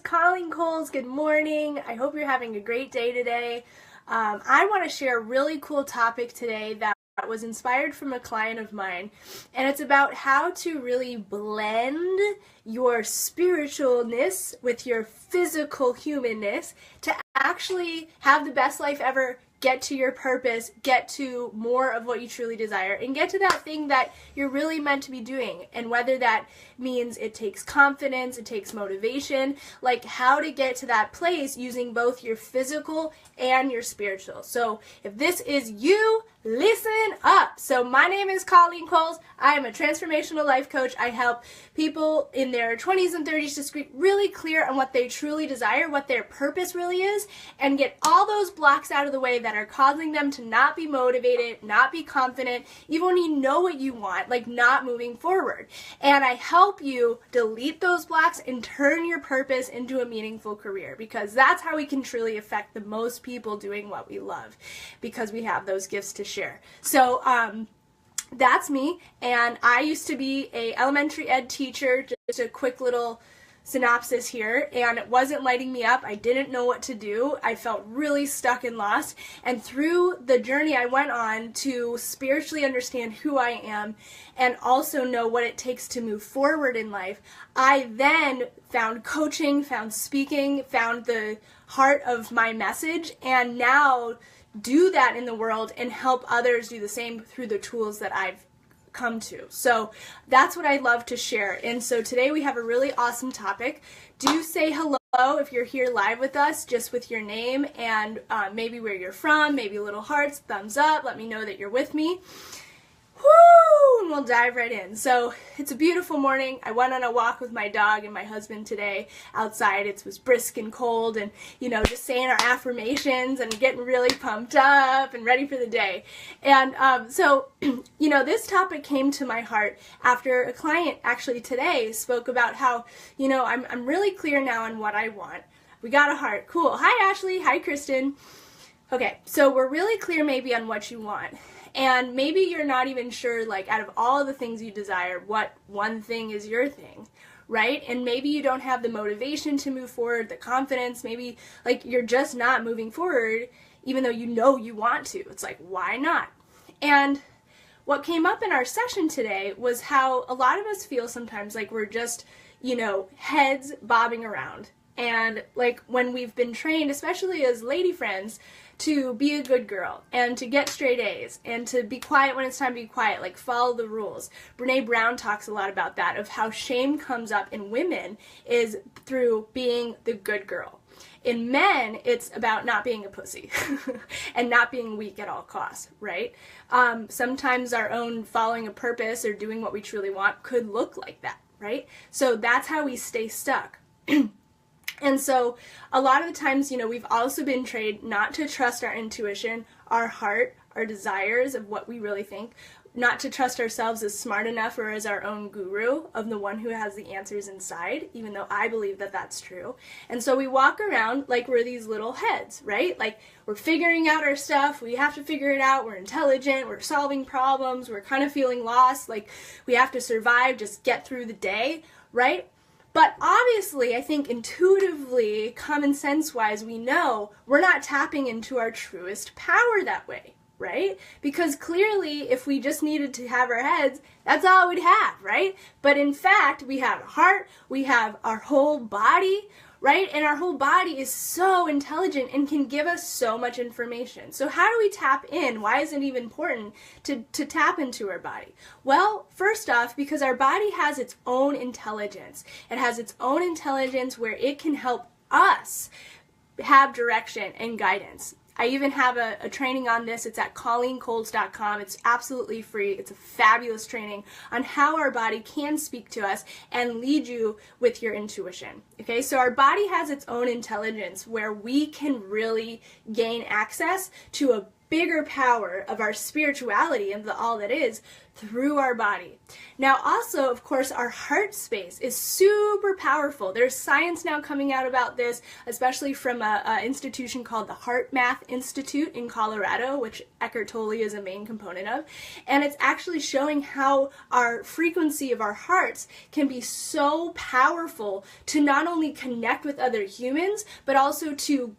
Colleen Coles. Good morning. I hope you're having a great day today. I want to share a really cool topic today that was inspired from a client of mine, and it's about how to really blend your spiritualness with your physical humanness to actually have the best life ever, get to your purpose, get to more of what you truly desire, and get to that thing that you're really meant to be doing. And whether that means it takes confidence, it takes motivation, like how to get to that place using both your physical and your spiritual. So if this is you, listen up. So my name is Colleen Coles. I am a transformational life coach. I help people in their 20s and 30s just get really clear on what they truly desire, what their purpose really is, and get all those blocks out of the way that are causing them to not be motivated, not be confident, even when you know what you want, like not moving forward. And I help you delete those blocks and turn your purpose into a meaningful career, because that's how we can truly affect the most people doing what we love, because we have those gifts to share. So that's me, and I used to be a elementary ed teacher. Just a quick little synopsis here, and it wasn't lighting me up. I didn't know what to do. I felt really stuck and lost, and through the journey I went on to spiritually understand who I am and also know what it takes to move forward in life, I then found coaching, found speaking, found the heart of my message, and now do that in the world and help others do the same through the tools that I've come to. So that's what I love to share. And so today we have a really awesome topic. Do say hello if you're here live with us, just with your name and maybe where you're from, maybe little hearts, thumbs up, let me know that you're with me. Woo! And we'll dive right in. So it's a beautiful morning. I went on a walk with my dog and my husband today outside. It was brisk and cold, and just saying our affirmations and getting really pumped up and ready for the day. And so this topic came to my heart after a client actually today spoke about how I'm really clear now on what I want. We got a heart. Cool. Hi Ashley. Hi Kristen. Okay, so we're really clear maybe on what you want. And maybe you're not even sure, like, out of all the things you desire, what one thing is your thing, right? And maybe you don't have the motivation to move forward, the confidence, maybe, like, you're just not moving forward, even though you know you want to. It's like, why not? And what came up in our session today was how a lot of us feel sometimes like we're just, heads bobbing around. And, like, when we've been trained, especially as lady friends, to be a good girl and to get straight A's and to be quiet when it's time to be quiet, like follow the rules. Brene Brown talks a lot about that, of how shame comes up in women is through being the good girl. In men, it's about not being a pussy and not being weak at all costs, right? Sometimes our own following a purpose or doing what we truly want could look like that, right? So that's how we stay stuck. And so a lot of the times, we've also been trained not to trust our intuition, our heart, our desires of what we really think, not to trust ourselves as smart enough or as our own guru of the one who has the answers inside, even though I believe that that's true. And so we walk around like we're these little heads, right? Like we're figuring out our stuff, we have to figure it out, we're intelligent, we're solving problems, we're kind of feeling lost, like we have to survive, just get through the day, right? But obviously, I think intuitively, common sense-wise, we know we're not tapping into our truest power that way, right? Because clearly, if we just needed to have our heads, that's all we'd have, right? But in fact, we have a heart, we have our whole body, right? And our whole body is so intelligent and can give us so much information. So how do we tap in? Why is it even important to tap into our body? Well, first off, because our body has its own intelligence. It has its own intelligence where it can help us have direction and guidance. I even have a training on this. It's at ColleenColes.com. It's absolutely free. It's a fabulous training on how our body can speak to us and lead you with your intuition. Okay, so our body has its own intelligence where we can really gain access to a bigger power of our spirituality and the all that is through our body. Now also, of course, our heart space is super powerful. There's science now coming out about this, especially from an institution called the Heart Math Institute in Colorado, which Eckhart Tolle is a main component of. And it's actually showing how our frequency of our hearts can be so powerful to not only connect with other humans, but also to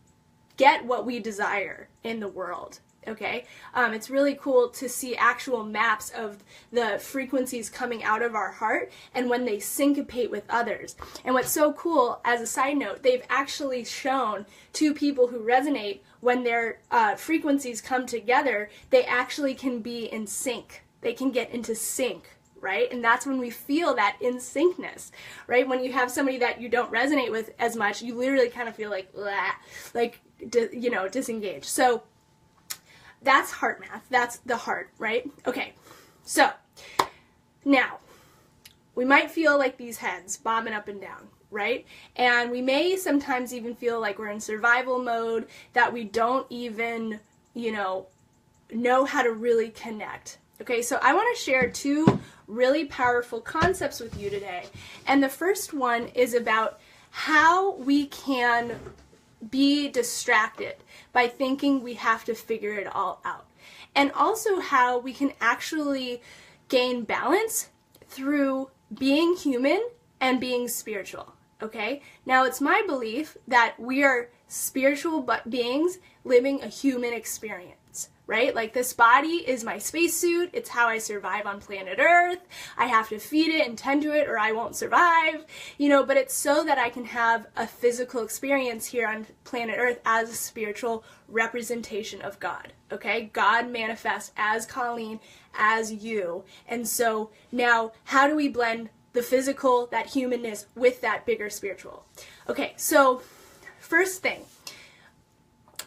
get what we desire in the world. Okay, it's really cool to see actual maps of the frequencies coming out of our heart and when they syncopate with others. And what's so cool, as a side note, they've actually shown two people who resonate, when their frequencies come together, they actually can be in sync. They can get into sync, right? And that's when we feel that in syncness, right? When you have somebody that you don't resonate with as much, you literally kind of feel like, disengaged. So that's heart math. That's the heart, right? Okay, so now we might feel like these heads bobbing up and down, right? And we may sometimes even feel like we're in survival mode, that we don't even, know how to really connect. Okay, so I want to share two really powerful concepts with you today. And the first one is about how we can be distracted by thinking we have to figure it all out. And also how we can actually gain balance through being human and being spiritual. Okay? Now, it's my belief that we are spiritual beings living a human experience, right? Like, this body is my spacesuit. It's how I survive on planet Earth. I have to feed it and tend to it or I won't survive, but it's so that I can have a physical experience here on planet Earth as a spiritual representation of God, okay? God manifests as Colleen, as you. And so now, how do we blend the physical, that humanness, with that bigger spiritual? Okay, so first thing,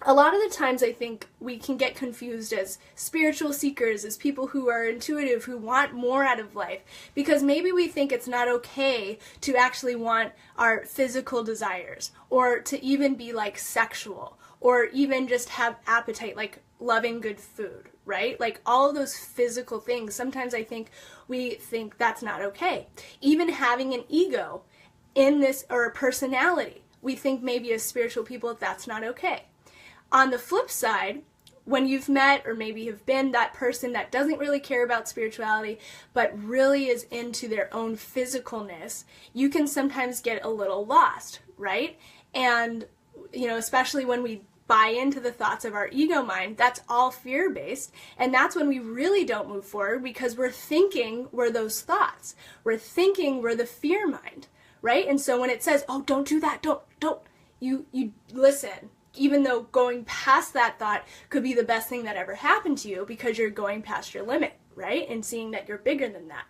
a lot of the times I think we can get confused as spiritual seekers, as people who are intuitive, who want more out of life, because maybe we think it's not okay to actually want our physical desires, or to even be like sexual, or even just have appetite, like loving good food, right? Like all of those physical things, sometimes I think we think that's not okay. Even having an ego in this, or a personality, we think maybe as spiritual people that's not okay. On the flip side, when you've met or maybe have been that person that doesn't really care about spirituality but really is into their own physicalness, you can sometimes get a little lost, right? And, especially when we buy into the thoughts of our ego mind, that's all fear-based, and that's when we really don't move forward, because we're thinking we're those thoughts. We're thinking we're the fear mind, right? And so when it says, oh, don't do that, don't, you listen. Even though going past that thought could be the best thing that ever happened to you, because you're going past your limit, right? And seeing that you're bigger than that.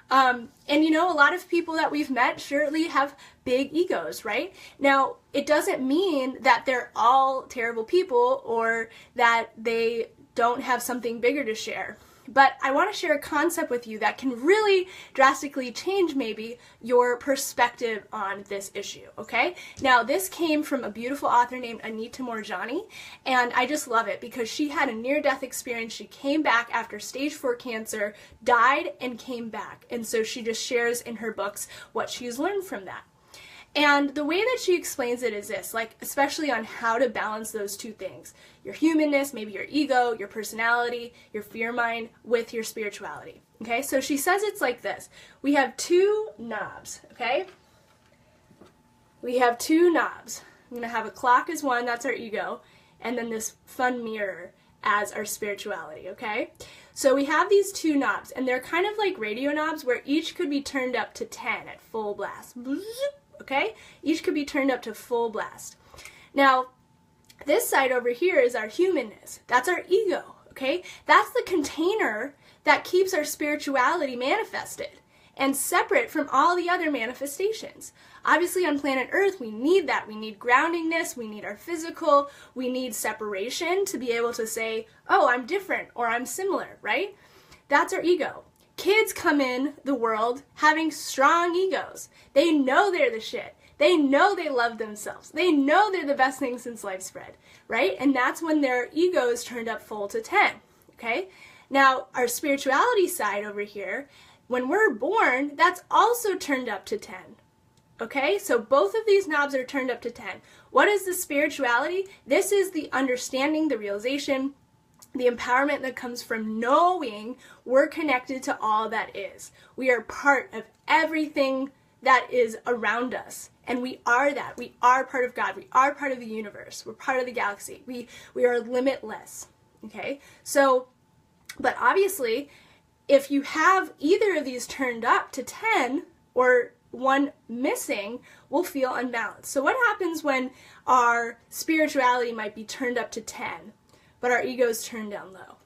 A lot of people that we've met surely have big egos, right? Now, it doesn't mean that they're all terrible people or that they don't have something bigger to share. But I want to share a concept with you that can really drastically change maybe your perspective on this issue, okay? Now, this came from a beautiful author named Anita Moorjani, and I just love it because she had a near-death experience. She came back after stage 4 cancer, died, and came back. And so she just shares in her books what she's learned from that. And the way that she explains it is this, like, especially on how to balance those two things. Your humanness, maybe your ego, your personality, your fear mind, with your spirituality. Okay, so she says it's like this. We have two knobs, okay? We have two knobs. I'm going to have a clock as one, that's our ego, and then this fun mirror as our spirituality, okay? So we have these two knobs, and they're kind of like radio knobs where each could be turned up to 10 at full blast. Okay? Each could be turned up to full blast. Now, this side over here is our humanness. That's our ego, okay? That's the container that keeps our spirituality manifested and separate from all the other manifestations. Obviously, on planet Earth, we need that. We need groundingness, we need our physical, we need separation to be able to say, oh, I'm different or I'm similar, right? That's our ego. Kids come in the world having strong egos. They know they're the shit. They know they love themselves. They know they're the best thing since sliced bread, right? And that's when their ego is turned up full to 10, okay? Now, our spirituality side over here, when we're born, that's also turned up to 10. Okay, so both of these knobs are turned up to 10. What is the spirituality? This is the understanding, the realization, the empowerment that comes from knowing we're connected to all that is. We are part of everything that is around us. And we are that. We are part of God. We are part of the universe. We're part of the galaxy. We are limitless. Okay, so, but obviously, if you have either of these turned up to 10 or one missing, we'll feel unbalanced. So what happens when our spirituality might be turned up to 10, but our ego's turned down low?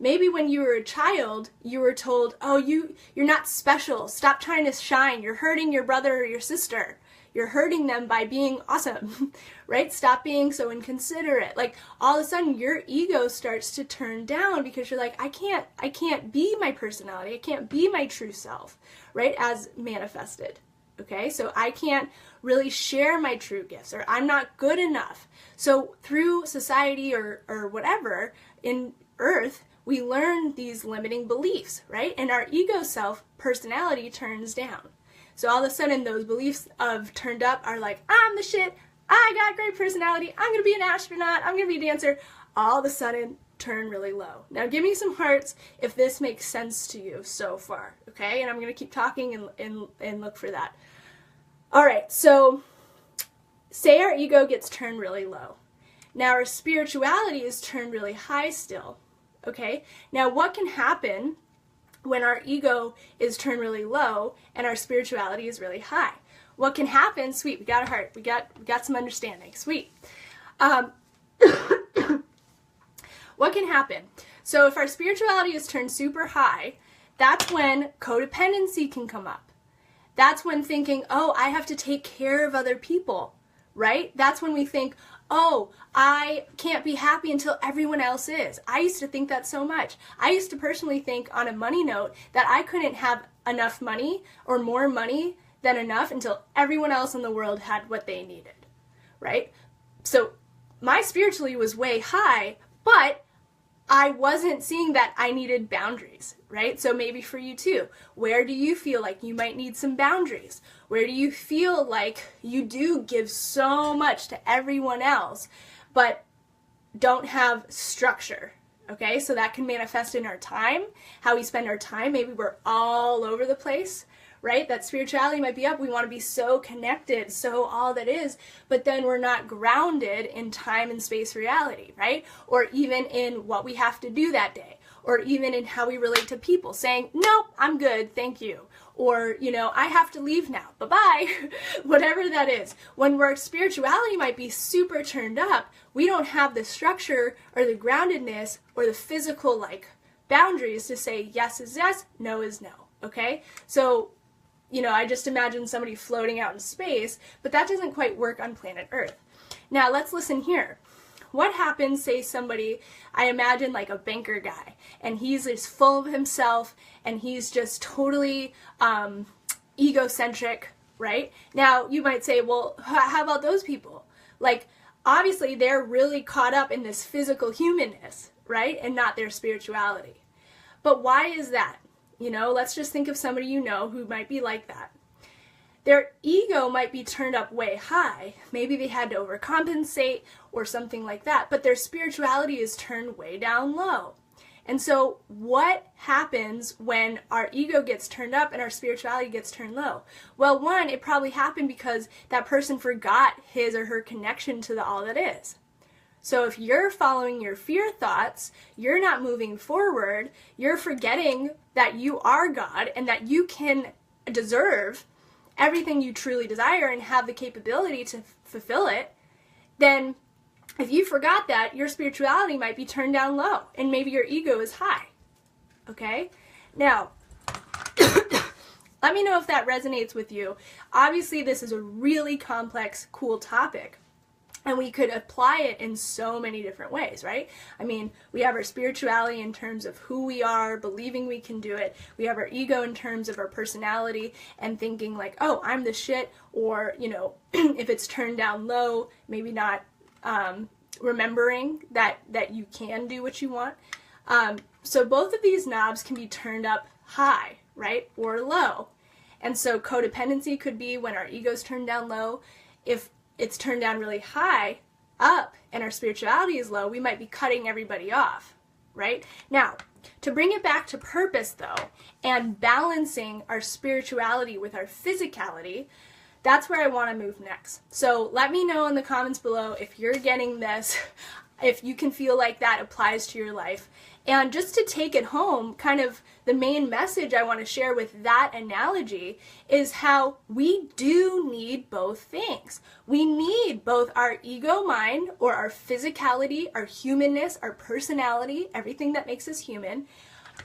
Maybe when you were a child, you were told, oh, you're not special. Stop trying to shine. You're hurting your brother or your sister. You're hurting them by being awesome, right? Stop being so inconsiderate. Like all of a sudden your ego starts to turn down because you're like, I can't be my personality. I can't be my true self, right? As manifested. Okay, so I can't really share my true gifts, or I'm not good enough. So through society or whatever in Earth, we learn these limiting beliefs, right? And our ego self personality turns down. So all of a sudden those beliefs of turned up are like, I'm the shit, I got great personality, I'm going to be an astronaut, I'm going to be a dancer. All of a sudden turn really low. Now give me some hearts if this makes sense to you so far, okay? And I'm going to keep talking and look for that. All right, so say our ego gets turned really low. Now our spirituality is turned really high still, okay? Now what can happen when our ego is turned really low and our spirituality is really high? What can happen? Sweet, we got a heart. We got some understanding. Sweet. What can happen? So if our spirituality is turned super high, that's when codependency can come up. That's when thinking, oh, I have to take care of other people, right? That's when we think, oh, I can't be happy until everyone else is. I used to think that so much. I used to personally think on a money note that I couldn't have enough money or more money than enough until everyone else in the world had what they needed, right? So my spirituality was way high, but I wasn't seeing that I needed boundaries, right? So maybe for you too, where do you feel like you might need some boundaries? Where do you feel like you do give so much to everyone else, but don't have structure, okay? So that can manifest in our time, how we spend our time. Maybe we're all over the place, right? That spirituality might be up. We want to be so connected, so all that is, but then we're not grounded in time and space reality, right? Or even in what we have to do that day, or even in how we relate to people, saying, nope, I'm good, thank you. Or, you know, I have to leave now, bye-bye, whatever that is. When our spirituality might be super turned up, we don't have the structure or the groundedness or the physical, like, boundaries to say yes is yes, no is no, okay? So, you know, I just imagine somebody floating out in space, but that doesn't quite work on planet Earth. Now, let's listen here. What happens, say somebody, I imagine like a banker guy, and he's just full of himself, and he's just totally egocentric, right? Now, you might say, well, how about those people? Like, obviously, they're really caught up in this physical humanness, right? And not their spirituality. But why is that? You know, let's just think of somebody you know who might be like that. Their ego might be turned up way high. Maybe they had to overcompensate or something like that, but their spirituality is turned way down low. And so what happens when our ego gets turned up and our spirituality gets turned low? Well, one, it probably happened because that person forgot his or her connection to the all that is. So if you're following your fear thoughts, you're not moving forward, you're forgetting that you are God and that you can deserve everything you truly desire and have the capability to fulfill it, then if you forgot that, your spirituality might be turned down low and maybe your ego is high. Okay? Now, let me know if that resonates with you. Obviously, this is a really complex, cool topic. And we could apply it in so many different ways, right? I mean, we have our spirituality in terms of who we are, believing we can do it. We have our ego in terms of our personality and thinking like, oh, I'm the shit. Or, you know, if it's turned down low, maybe not remembering that you can do what you want. So both of these knobs can be turned up high, right? Or low. And so codependency could be when our ego's turned down low. If it's turned down really high up and our spirituality is low, we might be cutting everybody off, right? Now, to bring it back to purpose though, and balancing our spirituality with our physicality, that's where I want to move next. So let me know in the comments below if you're getting this, if you can feel like that applies to your life. And just to take it home, kind of the main message I want to share with that analogy is how we do need both things. We need both our ego mind, or our physicality, our humanness, our personality, everything that makes us human,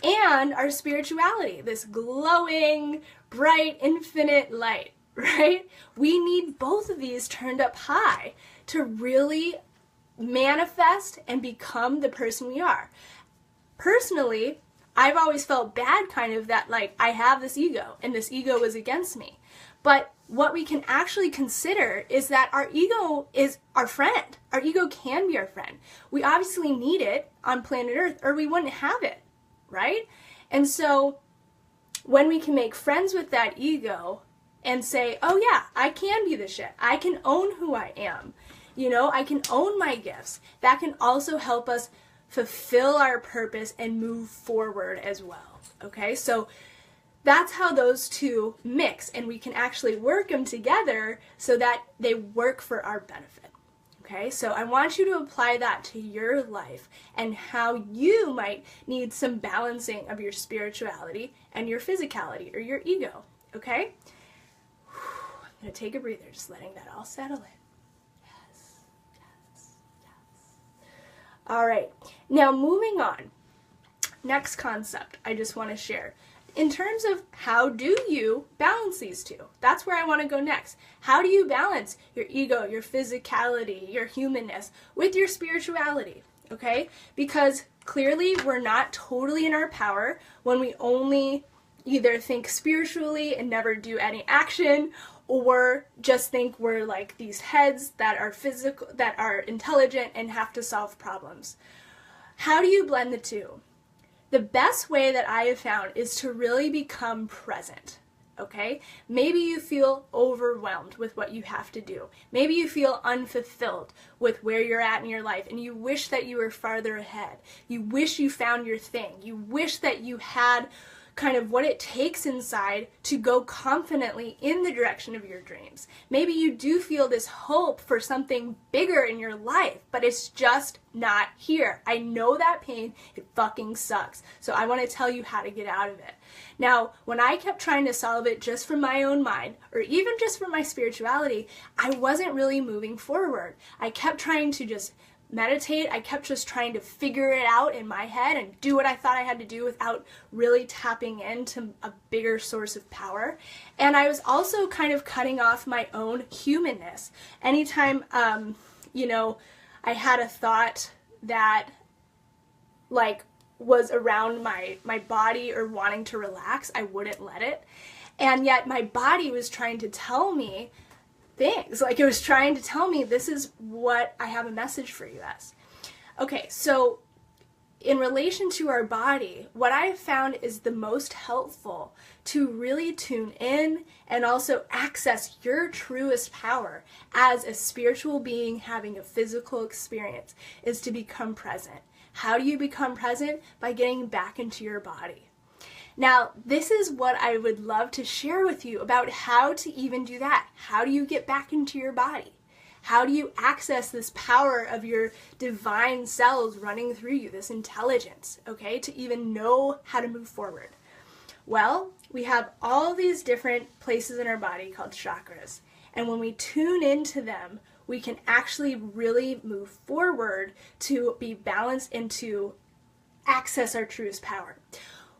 and our spirituality, this glowing, bright, infinite light, right? We need both of these turned up high to really manifest and become the person we are. Personally, I've always felt bad kind of that like I have this ego and this ego is against me. But what we can actually consider is that our ego is our friend. Our ego can be our friend. We obviously need it on planet Earth or we wouldn't have it, right? And so when we can make friends with that ego and say, oh yeah, I can be the shit. I can own who I am. You know, I can own my gifts. That can also help us fulfill our purpose and move forward as well. Okay, so that's how those two mix, and we can actually work them together so that they work for our benefit. Okay, so I want you to apply that to your life and how you might need some balancing of your spirituality and your physicality or your ego. Okay, I'm gonna take a breather, just letting that all settle in. All right, now moving on. Next concept I just want to share. In terms of how do you balance these two? That's where I want to go next. How do you balance your ego, your physicality, your humanness with your spirituality? Okay? Because clearly we're not totally in our power when we only either think spiritually and never do any action, or just think we're like these heads that are physical, that are intelligent and have to solve problems. How do you blend the two? The best way that I have found is to really become present. Okay? Maybe you feel overwhelmed with what you have to do. Maybe you feel unfulfilled with where you're at in your life and you wish that you were farther ahead. You wish you found your thing. You wish that you had kind of what it takes inside to go confidently in the direction of your dreams. Maybe you do feel this hope for something bigger in your life, but it's just not here. I know that pain, it fucking sucks. So I want to tell you how to get out of it. Now, when I kept trying to solve it just from my own mind, or even just from my spirituality, I wasn't really moving forward. I kept trying to just meditate. I kept just trying to figure it out in my head and do what I thought I had to do without really tapping into a bigger source of power. And I was also kind of cutting off my own humanness. Anytime, you know, I had a thought that like was around my body or wanting to relax, I wouldn't let it. And yet my body was trying to tell me things. Like it was trying to tell me, this is what I have a message for you as. Okay, so in relation to our body, what I have found is the most helpful to really tune in and also access your truest power as a spiritual being having a physical experience is to become present. How do you become present? By getting back into your body. Now, this is what I would love to share with you about how to even do that. How do you get back into your body? How do you access this power of your divine cells running through you, this intelligence, okay, to even know how to move forward? Well, we have all these different places in our body called chakras. And when we tune into them, we can actually really move forward to be balanced and to access our truest power.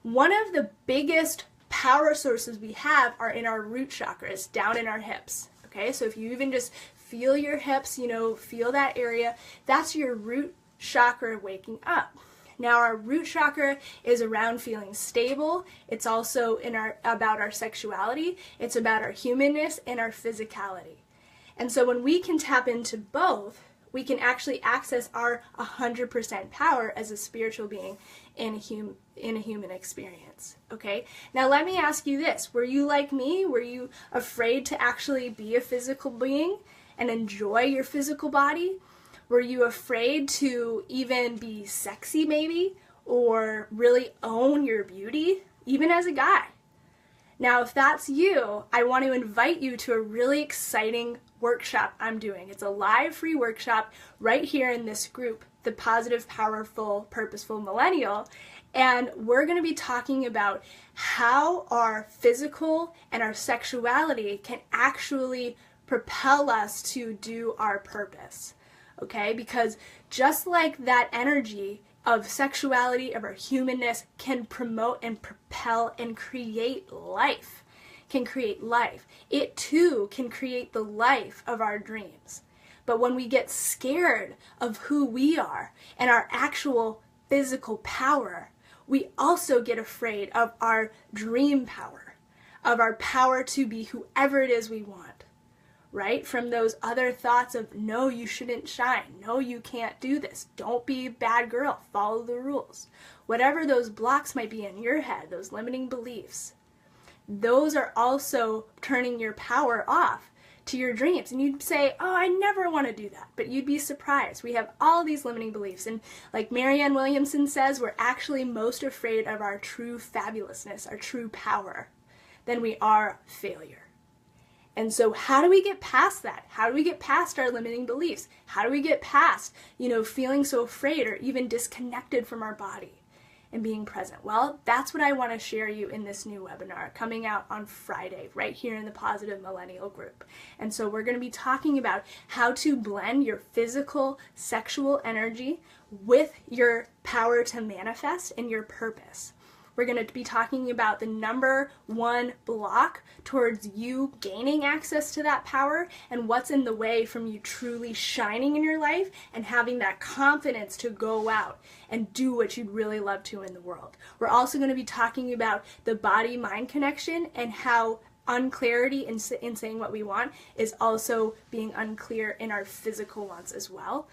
One of the biggest power sources we have are in our root chakras, down in our hips. Okay, so if you even just feel your hips, feel that area. That's your root chakra waking up. Now our root chakra is around feeling stable. It's also about our sexuality. It's about our humanness and our physicality. And so when we can tap into both, we can actually access our 100% power as a spiritual being in a human experience. Okay? Now let me ask you this. Were you like me? Were you afraid to actually be a physical being and enjoy your physical body? Were you afraid to even be sexy maybe, or really own your beauty, even as a guy? Now, if that's you, I want to invite you to a really exciting workshop I'm doing. It's a live free workshop right here in this group, the Positive, Powerful, Purposeful Millennial. And we're going to be talking about how our physical and our sexuality can actually propel us to do our purpose. Okay, because just like that energy of sexuality, of our humanness, can promote and propel and create life, it too can create the life of our dreams. But when we get scared of who we are and our actual physical power, we also get afraid of our dream power, of our power to be whoever it is we want. Right? From those other thoughts of, no, you shouldn't shine. No, you can't do this. Don't be a bad girl. Follow the rules. Whatever those blocks might be in your head, those limiting beliefs, those are also turning your power off to your dreams. And you'd say, oh, I never want to do that. But you'd be surprised. We have all these limiting beliefs. And like Marianne Williamson says, we're actually most afraid of our true fabulousness, our true power, than we are failure. And so how do we get past that? How do we get past our limiting beliefs? How do we get past, feeling so afraid or even disconnected from our body and being present? Well, that's what I want to share you in this new webinar coming out on Friday, right here in the Positive Millennial group. And so we're going to be talking about how to blend your physical, sexual energy with your power to manifest and your purpose. We're going to be talking about the number one block towards you gaining access to that power and what's in the way from you truly shining in your life and having that confidence to go out and do what you'd really love to in the world. We're also going to be talking about the body-mind connection and how unclarity in saying what we want is also being unclear in our physical wants as well.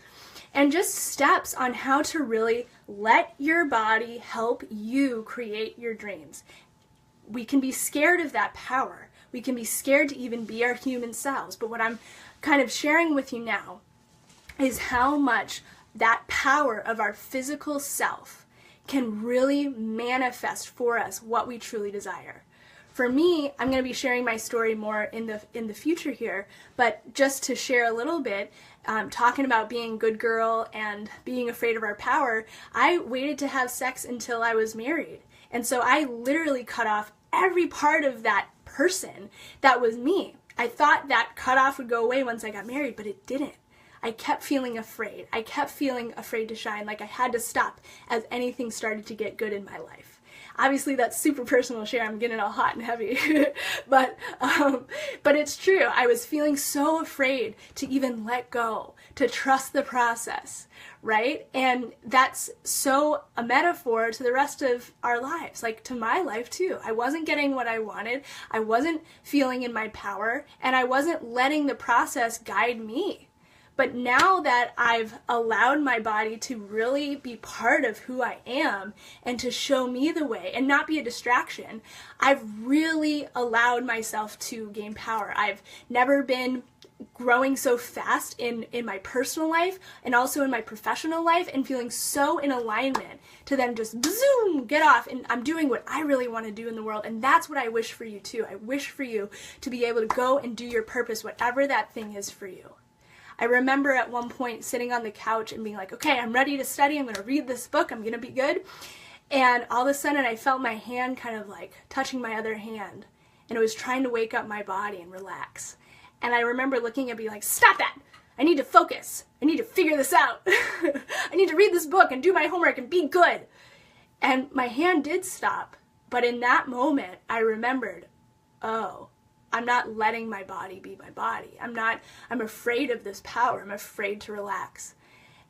And just steps on how to really let your body help you create your dreams. We can be scared of that power. We can be scared to even be our human selves. But what I'm kind of sharing with you now is how much that power of our physical self can really manifest for us what we truly desire. For me, I'm going to be sharing my story more in the future here, but just to share a little bit, talking about being a good girl and being afraid of our power, I waited to have sex until I was married. And so I literally cut off every part of that person that was me. I thought that cutoff would go away once I got married, but it didn't. I kept feeling afraid. I kept feeling afraid to shine, like I had to stop as anything started to get good in my life. Obviously, that's super personal share. I'm getting all hot and heavy, but it's true. I was feeling so afraid to even let go, to trust the process, right? And that's so a metaphor to the rest of our lives, like to my life too. I wasn't getting what I wanted. I wasn't feeling in my power, and I wasn't letting the process guide me. But now that I've allowed my body to really be part of who I am and to show me the way and not be a distraction, I've really allowed myself to gain power. I've never been growing so fast in my personal life and also in my professional life and feeling so in alignment to then just zoom, get off, and I'm doing what I really want to do in the world. And that's what I wish for you too. I wish for you to be able to go and do your purpose, whatever that thing is for you. I remember at one point sitting on the couch and being like, okay, I'm ready to study. I'm going to read this book. I'm going to be good. And all of a sudden I felt my hand kind of like touching my other hand. And it was trying to wake up my body and relax. And I remember looking and being like, stop that. I need to focus. I need to figure this out. I need to read this book and do my homework and be good. And my hand did stop. But in that moment, I remembered, oh, I'm not letting my body be my body. I'm afraid of this power. I'm afraid to relax.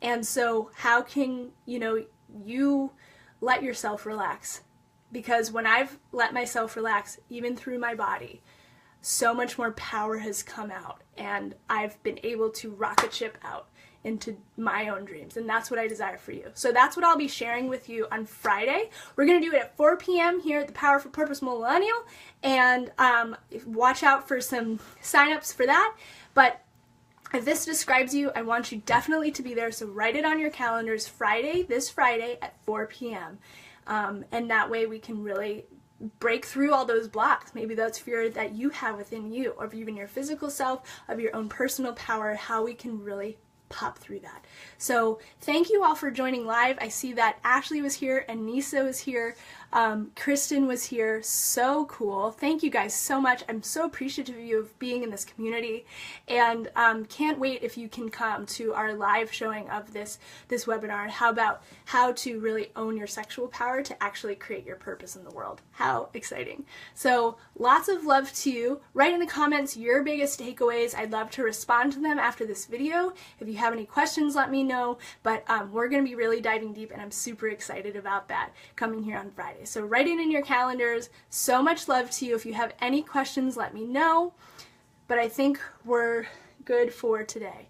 And so how can, you let yourself relax? Because when I've let myself relax, even through my body, so much more power has come out, and I've been able to rocket ship out into my own dreams, and that's what I desire for you. So that's what I'll be sharing with you on Friday. We're going to do it at 4 p.m. here at the Power for Purpose Millennial, and watch out for some signups for that. But if this describes you, I want you definitely to be there, so write it on your calendars, this Friday at 4 p.m. And that way we can really break through all those blocks. Maybe that's fear that you have within you, or even your physical self, of your own personal power, how we can really pop through that. So thank you all for joining live. I see that Ashley was here and Nisa was here. Kristen was here. So cool. Thank you guys so much. I'm so appreciative of you of being in this community, and can't wait if you can come to our live showing of this webinar. How about how to really own your sexual power to actually create your purpose in the world. How exciting. So lots of love to you. Write in the comments your biggest takeaways. I'd love to respond to them after this video. If you have any questions, let me know. But we're going to be really diving deep, and I'm super excited about that coming here on Friday. So write it in your calendars. So much love to you. If you have any questions, let me know. But I think we're good for today.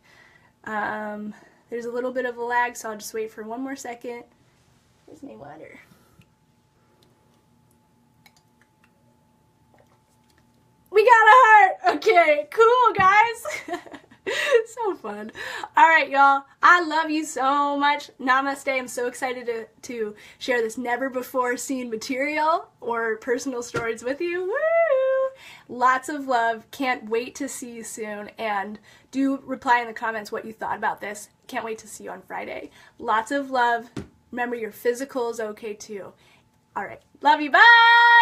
There's a little bit of a lag, so I'll just wait for one more second. Here's my water. We got a heart! Okay, cool, guys. So fun. All right, y'all. I love you so much. Namaste. I'm so excited to share this never-before-seen material or personal stories with you. Woo! Lots of love. Can't wait to see you soon. And do reply in the comments what you thought about this. Can't wait to see you on Friday. Lots of love. Remember, your physical is okay, too. All right. Love you. Bye!